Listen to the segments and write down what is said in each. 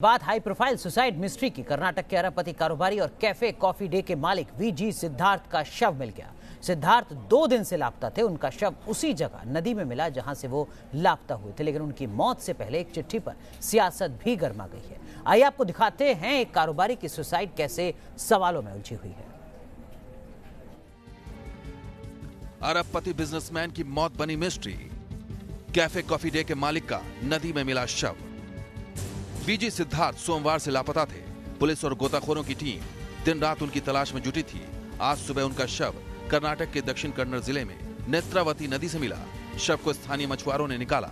बात high profile suicide mystery की। कर्नाटक के अरबपति कारोबारी और कैफे कॉफी डे के मालिक वीजी सिद्धार्थ का शव मिल गया। सिद्धार्थ 2 दिन से लापता थे। उनका शव उसी जगह नदी में मिला जहां से वो लापता हुए थे, लेकिन उनकी मौत से पहले एक चिट्ठी पर सियासत भी गर्मा गई है। आइए आपको दिखाते हैं एक कारोबारी की सुसाइड कैसे सवालों में उलझी हुई है। अरबपति बिजनेसमैन की मौत बनी मिस्ट्री। कैफे कॉफी डे के मालिक का नदी में मिला शव। वीजी सिद्धार्थ सोमवार से लापता थे। पुलिस और गोताखोरों की टीम दिन रात उनकी तलाश में जुटी थी। आज सुबह उनका शव कर्नाटक के दक्षिण कन्नड़ जिले में नेत्रावती नदी से मिला। शव को स्थानीय मछुआरों ने निकाला।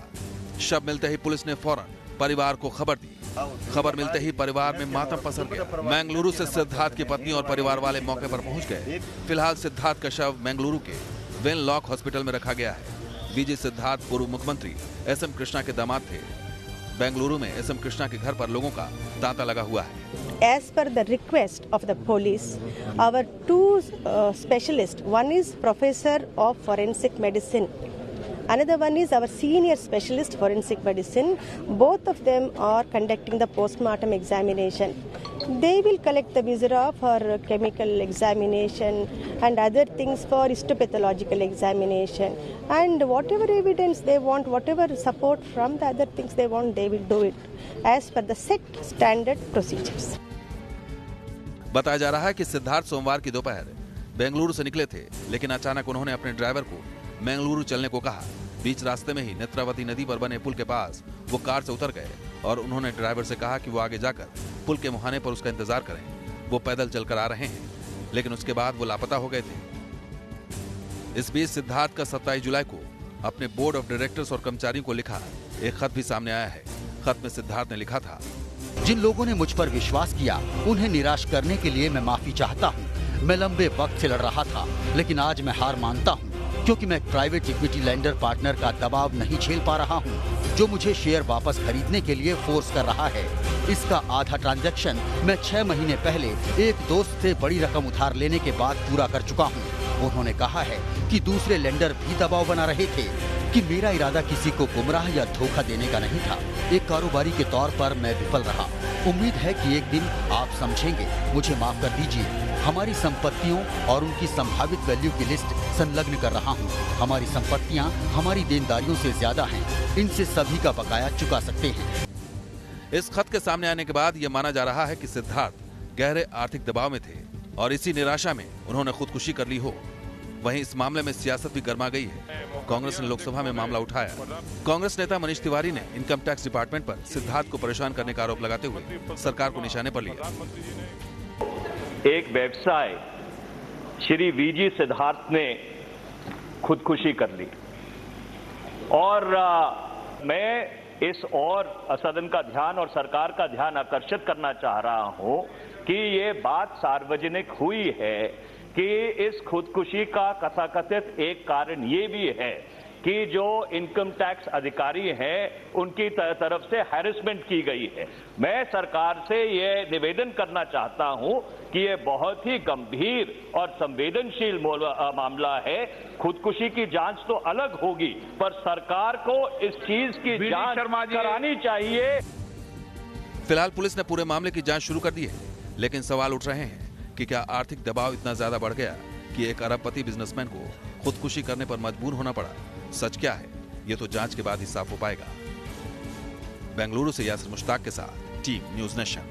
शव मिलते ही पुलिस ने फौरन परिवार को खबर दी। खबर मिलते ही परिवार में मातम पसर गया। मंगलुरु से सिद्धार्थ की पत्नी और परिवार वाले मौके पर पहुंच गए। फिलहाल सिद्धार्थ का शव मंगलुरु के वेनलॉक हॉस्पिटल में रखा गया है। वीजी सिद्धार्थ पूर्व मुख्यमंत्री एसएम कृष्णा के दामाद थे। बेंगलुरु में एसएम कृष्णा के घर पर लोगों का तांता लगा हुआ है। As per the request of the police, our two specialists, one is professor of forensic medicine, another one is our senior specialist forensic medicine. Both of them are conducting the postmortem examination. They will collect the viscera for chemical examination and other things for histopathological examination. And whatever evidence they want, whatever support from the other things they want, they will do it as per the set standard procedures. बताया जा रहा है कि सिद्धार्थ सोमवार की दोपहर बेंगलुरु से निकले थे, लेकिन अचानक उन्होंने अपने ड्राइवर को मंगलुरु चलने को कहा। बीच रास्ते में ही नेत्रावती नदी पर बने पुल के पास वो कार से उतर गए और उन्होंने ड्राइवर से कहा कि वो आगे जाकर पुल के मुहाने पर उसका इंतजार करें। वो पैदल चलकर आ रहे हैं, लेकिन उसके बाद वो लापता हो गए थे। इस बीच सिद्धार्थ का 27 जुलाई को अपने बोर्ड ऑफ डायरेक्टर्स और कर्मचारियों को लिखा एक खत भी सामने आया है। खत में सिद्धार्थ ने लिखा था, जिन लोगों ने मुझ पर विश्वास किया उन्हें निराश करने के लिए मैं माफी चाहता हूं। मैं लंबे वक्त से लड़ रहा था, लेकिन आज मैं हार मानता हूं, क्योंकि मैं प्राइवेट इक्विटी लेंडर पार्टनर का दबाव नहीं झेल पा रहा हूं, जो मुझे शेयर वापस खरीदने के लिए फोर्स कर रहा है। इसका आधा ट्रांजैक्शन मैं 6 महीने पहले एक दोस्त से बड़ी रकम उधार लेने के बाद पूरा कर चुका हूं। उन्होंने कहा है कि दूसरे लेंडर भी दबाव बना रहे थे कि मेरा इरादा किसी को गुमराह या धोखा देने का नहीं था। एक कारोबारी के तौर पर मैं विफल रहा। उम्मीद है कि एक दिन आप समझेंगे। मुझे माफ कर दीजिए। हमारी संपत्तियों और उनकी संभावित वैल्यू की लिस्ट संलग्न कर रहा हूं। हमारी संपत्तियां हमारी देनदारियों से ज्यादा हैं। इनसे सभी का बकाया चुका सकते हैं। इस खत के सामने आने के बाद यह माना जा रहा है कि सिद्धार्थ गहरे आर्थिक दबाव में थे और इसी निराशा में उन्होंने खुदकुशी कर ली हो। वहीं इस मामले में सियासत भी गर्मा गई है। कांग्रेस ने लोकसभा में मामला उठाया। कांग्रेस नेता मनीष तिवारी ने इनकम टैक्स डिपार्टमेंट पर सिद्धार्थ को परेशान करने का आरोप लगाते हुए सरकार को निशाने पर लिया। एक व्यवसाय श्री वीजी सिद्धार्थ ने खुदकुशी कर ली और मैं इस और सदन का ध्यान और सरकार का ध्यान आकर्षित करना चाह रहा हूं कि ये बात सार्वजनिक हुई है कि इस खुदकुशी का कथाकथित एक कारण ये भी है कि जो इनकम टैक्स अधिकारी हैं उनकी तरफ से हैरेसमेंट की गई है। मैं सरकार से ये निवेदन करना चाहता हूं कि ये बहुत ही गंभीर और संवेदनशील मामला है। खुदकुशी की जांच तो अलग होगी, पर सरकार को इस चीज की जांच करानी चाहिए। फिलहाल पुलिस ने पूरे मामले की जांच शुरू कर दी है, लेकिन सवाल उठ रहे हैं कि क्या आर्थिक दबाव इतना ज्यादा बढ़ गया कि एक अरबपति बिजनेसमैन को खुदकुशी करने पर मजबूर होना पड़ा। सच क्या है, ये तो जांच के बाद ही साफ हो पाएगा। बेंगलुरु से यासिर मुश्ताक के साथ टीम न्यूज़ नेशन।